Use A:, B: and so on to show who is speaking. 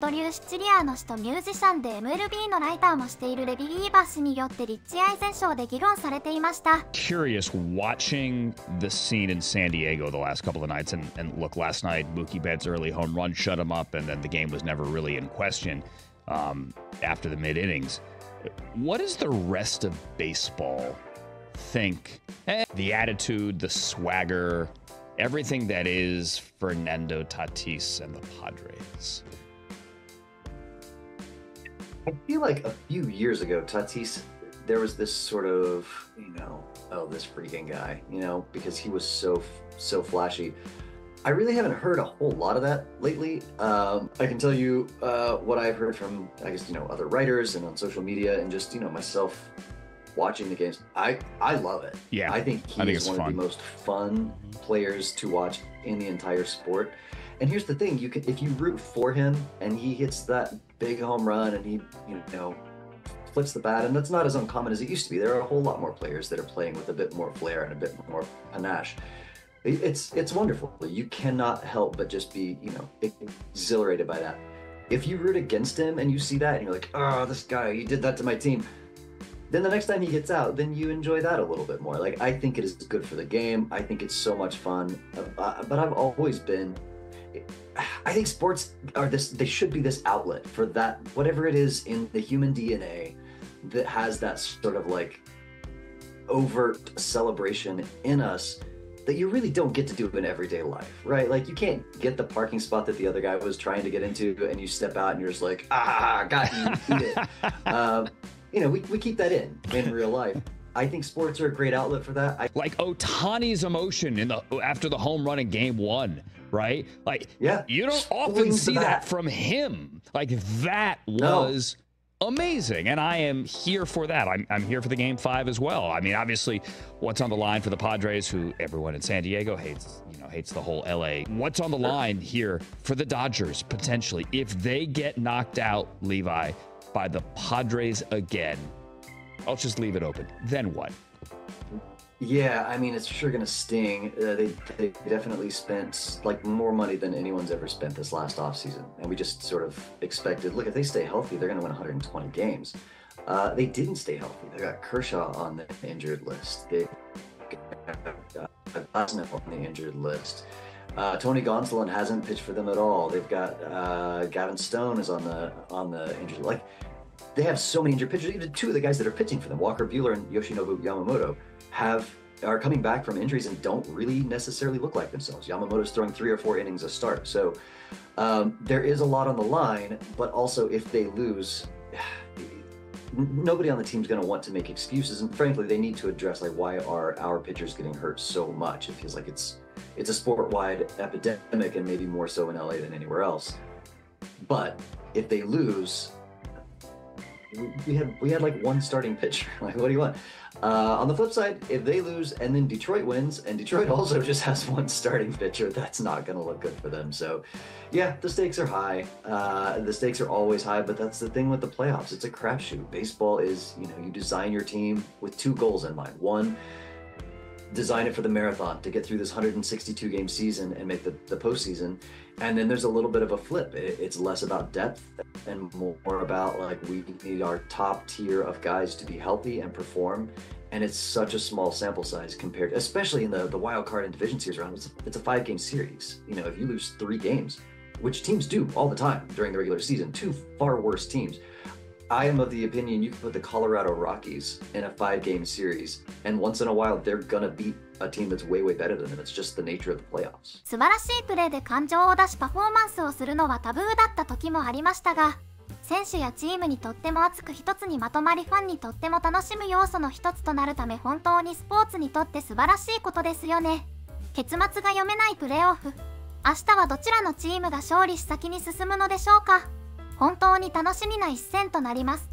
A: ドリュー・シチリアーノ氏とミュージシャンでMLB のライターもしているレヴィ・ウィーバー氏によってリッチアイゼンショーで議論されていました。
B: Curious watching the scene in San Diego the last couple of nights, and look, last night Mookie Betts' early home run shut him up, and then the game was never really in question after the mid-innings. What does the rest of baseball think? The attitude, the swagger, everything that is Fernando Tatis and the Padres.
C: I feel like a few years ago, Tatis, there was this sort of, oh, this freaking guy, because he was so flashy. I really haven't heard a whole lot of that lately. I can tell you what I've heard from, I guess, other writers and on social media and just, myself watching the games. I love it.
B: Yeah,
C: I think he's one of the most fun players to watch in the entire sport. And here's the thing, if you root for him and he hits that big home run and he, flips the bat, and that's not as uncommon as it used to be. There are a whole lot more players that are playing with a bit more flair and a bit more panache. It's wonderful. You cannot help but just be, exhilarated by that. If you root against him and you see that and you're like, oh, this guy, he did that to my team, then the next time he gets out, then you enjoy that a little bit more. Like, I think it is good for the game. I think it's so much fun. But I've always been, I think sports they should be this outlet for that, whatever it is in the human DNA that has that sort of like overt celebration in us that you really don't get to do in everyday life, right? Like, you can't get the parking spot that the other guy was trying to get into and you step out and you're just like, got you, eat it. We keep that in real life. I think sports are a great outlet for that.
B: Like Ohtani's emotion after the home run in Game 1, right? Like,
C: yeah,
B: you don't often see that from him. Like, that was amazing, and I am here for that. I'm here for the Game 5 as well. I mean, obviously, what's on the line for the Padres, who everyone in San Diego hates, hates the whole LA. What's on the line here for the Dodgers, potentially, if they get knocked out, Levi, by the Padres again? I'll just leave it open. Then what?
C: Yeah, I mean, it's sure going to sting. They definitely spent more money than anyone's ever spent this last offseason. And we just sort of expected, look, if they stay healthy, they're going to win 120 games. They didn't stay healthy. They got Kershaw on the injured list. They got Glasnow on the injured list. Tony Gonsolin hasn't pitched for them at all. They've got Gavin Stone is on the injured list. They have so many injured pitchers. Even two of the guys that are pitching for them, Walker Buehler and Yoshinobu Yamamoto, are coming back from injuries and don't really necessarily look like themselves. Yamamoto's throwing 3 or 4 innings a start. So there is a lot on the line, but also if they lose, nobody on the team's going to want to make excuses. And frankly, they need to address why are our pitchers getting hurt so much? It feels like it's a sport-wide epidemic, and maybe more so in LA than anywhere else. But if they lose, we had one starting pitcher. What do you want? On the flip side, if they lose and then Detroit wins, and Detroit also just has one starting pitcher, that's not going to look good for them. So, yeah, the stakes are high. The stakes are always high, but that's the thing with the playoffs. It's a crapshoot. Baseball is, you design your team with 2 goals in mind. One, design it for the marathon to get through this 162 game season and make the postseason. And then there's a little bit of a flip. It's less about depth and more about we need our top tier of guys to be healthy and perform. And it's such a small sample size compared, especially in the wild card and division series round. It's a 5-game series. If you lose 3 games, which teams do all the time during the regular season, 2 far worse teams. I am of the opinion you can put the Colorado Rockies in a 5-game series, and once in a while they're gonna beat a team that's way better than them. It's just the nature of the playoffs.
A: 素晴らしいプレーで感情を出しパフォーマンスをするのはタブーだった時もありましたが、選手やチームにとっても熱く一つにまとまり、ファンにとっても楽しむ要素の一つとなるため、本当にスポーツにとって素晴らしいことですよね。結末が読めないプレーオフ。明日はどちらのチームが勝利し先に進むのでしょうか。本当に楽しみな一戦となります。